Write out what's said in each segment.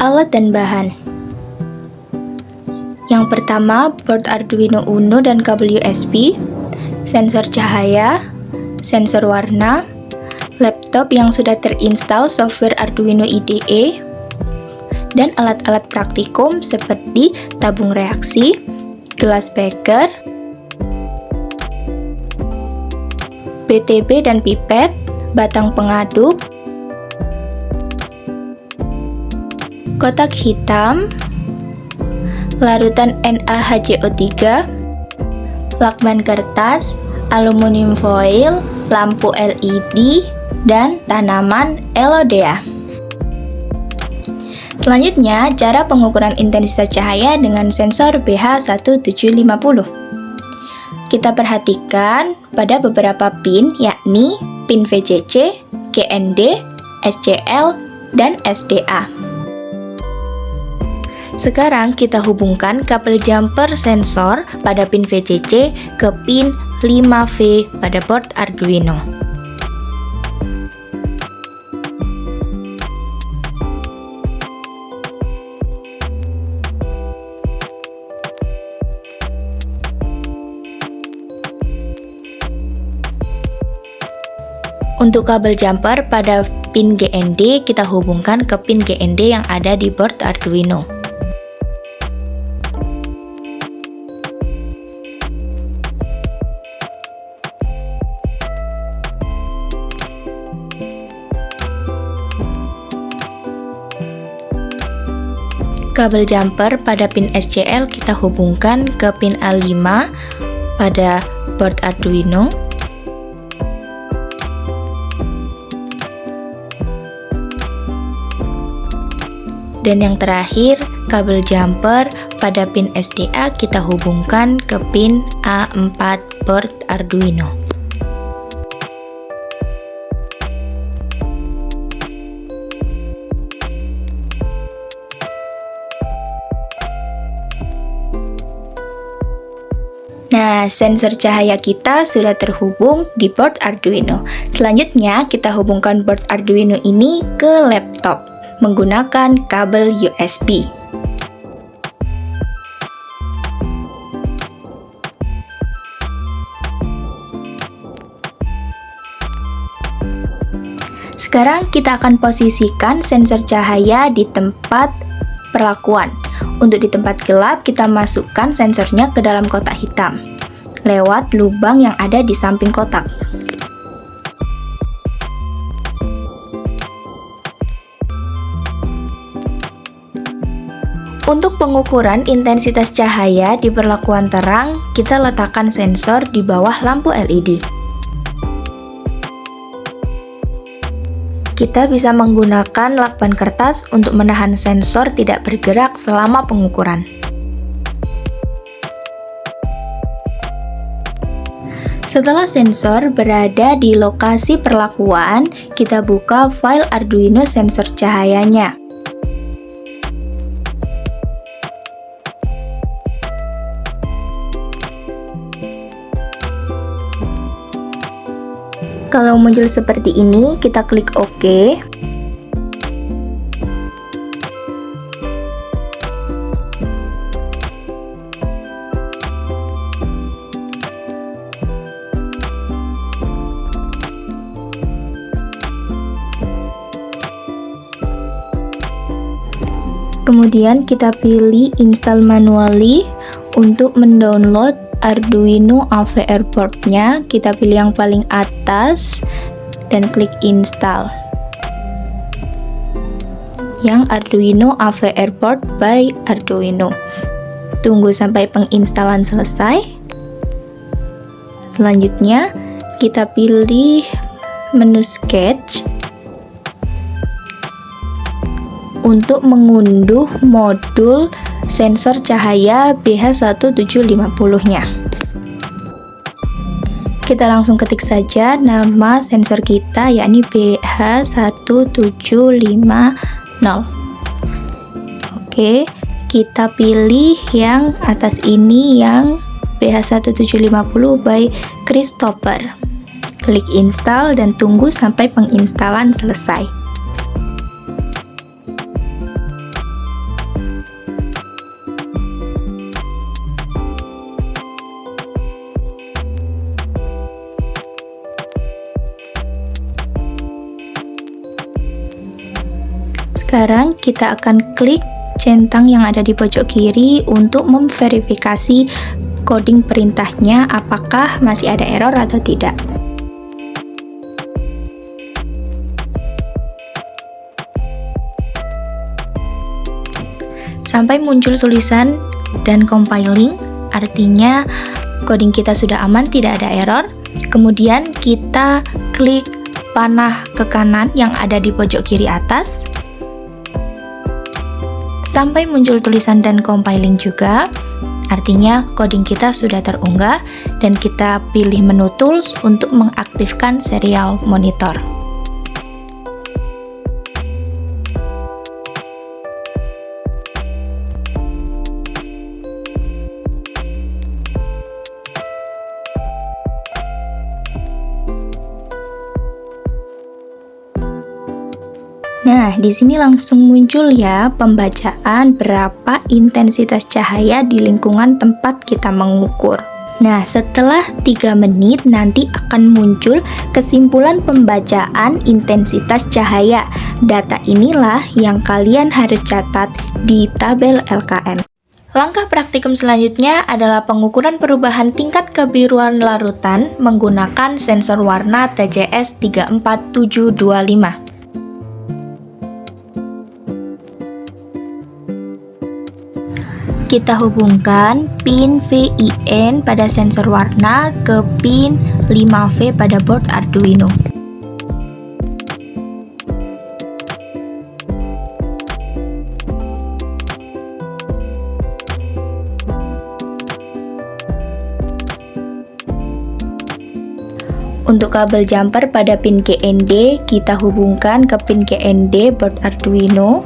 Alat dan bahan. Yang pertama, board Arduino Uno dan kabel USB, sensor cahaya, sensor warna, laptop yang sudah terinstall software Arduino IDE, dan alat-alat praktikum seperti tabung reaksi, gelas beker, BTB dan pipet, batang pengaduk, kotak hitam, larutan NaHCO3, lakban kertas, aluminium foil, lampu LED, dan tanaman elodea. Selanjutnya, cara pengukuran intensitas cahaya dengan sensor BH1750. Kita perhatikan pada beberapa pin, yakni pin VCC, GND, SCL, dan SDA. Sekarang kita hubungkan kabel jumper sensor pada pin VCC ke pin 5V pada board Arduino. Untuk kabel jumper pada pin GND, kita hubungkan ke pin GND yang ada di board Arduino. Kabel jumper pada pin SCL kita hubungkan ke pin A5 pada board Arduino. Dan yang terakhir, kabel jumper pada pin SDA kita hubungkan ke pin A4 board Arduino. Nah, sensor cahaya kita sudah terhubung di board Arduino. Selanjutnya, kita hubungkan board Arduino ini ke laptop menggunakan kabel USB. Sekarang kita akan posisikan sensor cahaya di tempat perlakuan. Untuk di tempat gelap, kita masukkan sensornya ke dalam kotak hitam lewat lubang yang ada di samping kotak. Untuk pengukuran intensitas cahaya di perlakuan terang, kita letakkan sensor di bawah lampu LED. Kita bisa menggunakan lakban kertas untuk menahan sensor tidak bergerak selama pengukuran. Setelah sensor berada di lokasi perlakuan, kita buka file Arduino sensor cahayanya. Kalau muncul seperti ini, kita klik OK. Kemudian kita pilih Install Manually. Untuk mendownload Arduino AVR board-nya, kita pilih yang paling atas dan klik Install. Yang Arduino AVR board by Arduino. Tunggu sampai penginstalan selesai. Selanjutnya, kita pilih menu Sketch untuk mengunduh modul sensor cahaya BH1750-nya. Kita langsung ketik saja nama sensor kita, yakni BH1750. Oke, kita pilih yang atas ini, yang BH1750 by Christopher. Klik install dan tunggu sampai penginstalan selesai. Sekarang kita akan klik centang yang ada di pojok kiri untuk memverifikasi coding perintahnya apakah masih ada error atau tidak. Sampai muncul tulisan dan compiling, artinya coding kita sudah aman, tidak ada error. Kemudian kita klik panah ke kanan yang ada di pojok kiri atas. Sampai muncul tulisan dan compiling juga, artinya coding kita sudah terunggah dan kita pilih menu tools untuk mengaktifkan serial monitor. Nah, di sini langsung muncul ya pembacaan berapa intensitas cahaya di lingkungan tempat kita mengukur. Nah, setelah 3 menit nanti akan muncul kesimpulan pembacaan intensitas cahaya. Data inilah yang kalian harus catat di tabel LKM. Langkah praktikum selanjutnya adalah pengukuran perubahan tingkat kebiruan larutan menggunakan sensor warna TCS 34725. Kita hubungkan pin VIN pada sensor warna ke pin 5V pada board Arduino. Untuk kabel jumper pada pin GND, kita hubungkan ke pin GND board Arduino.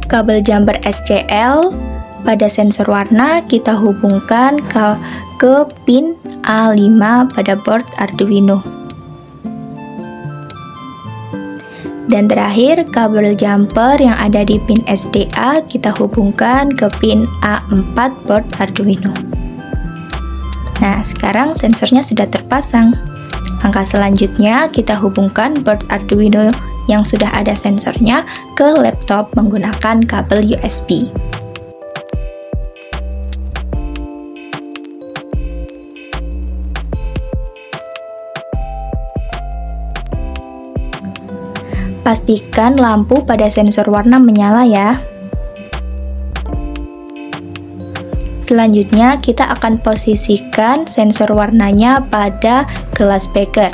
Kabel jumper SCL pada sensor warna kita hubungkan ke pin A5 pada board Arduino. Dan terakhir, kabel jumper yang ada di pin SDA kita hubungkan ke pin A4 board Arduino. Nah, sekarang sensornya sudah terpasang. Langkah selanjutnya kita hubungkan board Arduino yang sudah ada sensornya ke laptop menggunakan kabel USB. Pastikan lampu pada sensor warna menyala ya. Selanjutnya kita akan posisikan sensor warnanya pada gelas beker.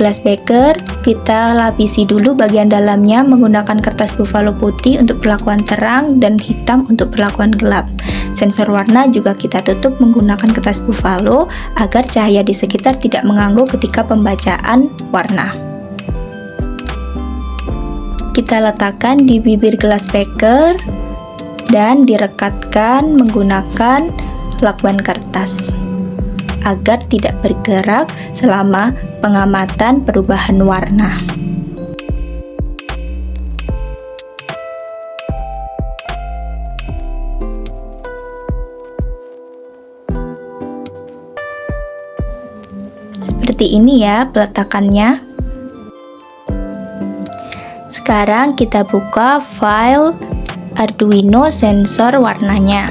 Gelas beker kita lapisi dulu bagian dalamnya menggunakan kertas buffalo putih untuk perlakuan terang dan hitam untuk perlakuan gelap. Sensor warna juga kita tutup menggunakan kertas buffalo agar cahaya di sekitar tidak mengganggu ketika pembacaan warna. Kita letakkan di bibir gelas beker dan direkatkan menggunakan lakban kertas agar tidak bergerak selama pengamatan perubahan warna. Seperti ini ya peletakannya. Sekarang kita buka file Arduino sensor warnanya.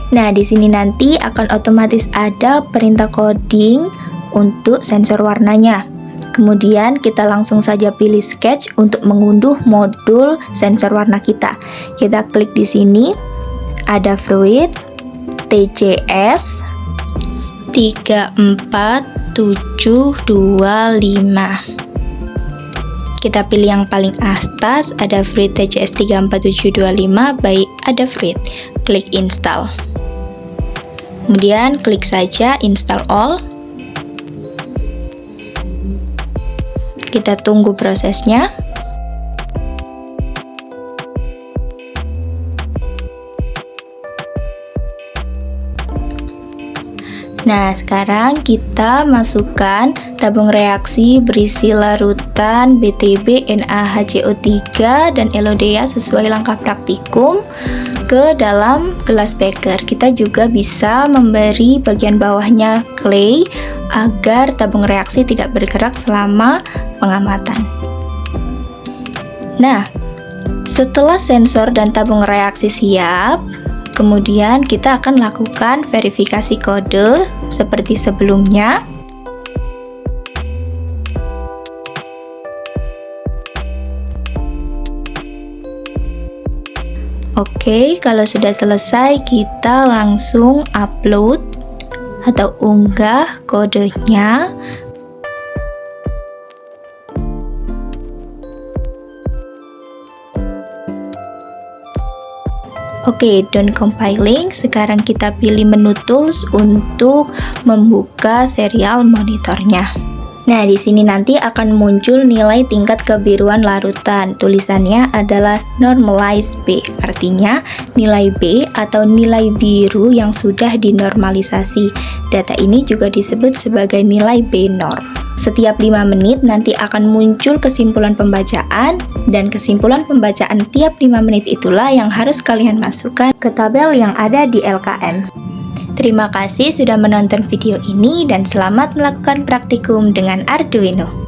Nah, di sini nanti akan otomatis ada perintah coding untuk sensor warnanya. Kemudian kita langsung saja pilih sketch untuk mengunduh modul sensor warna kita. Kita klik di sini, ada fluid TCS 34725. Kita pilih yang paling atas, ada Fruit TCS 34725 by Adafruit. Klik install. Kemudian klik saja install all. Kita tunggu prosesnya. Nah, sekarang kita masukkan tabung reaksi berisi larutan BTB, NaHCO3, dan elodea sesuai langkah praktikum ke dalam gelas beker. Kita juga bisa memberi bagian bawahnya clay agar tabung reaksi tidak bergerak selama pengamatan. Nah, setelah sensor dan tabung reaksi siap, kemudian kita akan lakukan verifikasi kode seperti sebelumnya. Oke, kalau sudah selesai kita langsung upload atau unggah kodenya. Oke, done compiling. Sekarang kita pilih menu tools untuk membuka serial monitornya. Nah, di sini nanti akan muncul nilai tingkat kebiruan larutan. Tulisannya adalah normalize B, artinya nilai B atau nilai biru yang sudah dinormalisasi. Data ini juga disebut sebagai nilai B norm. Setiap 5 menit nanti akan muncul kesimpulan pembacaan, dan kesimpulan pembacaan tiap 5 menit itulah yang harus kalian masukkan ke tabel yang ada di LKM. Terima kasih sudah menonton video ini dan selamat melakukan praktikum dengan Arduino.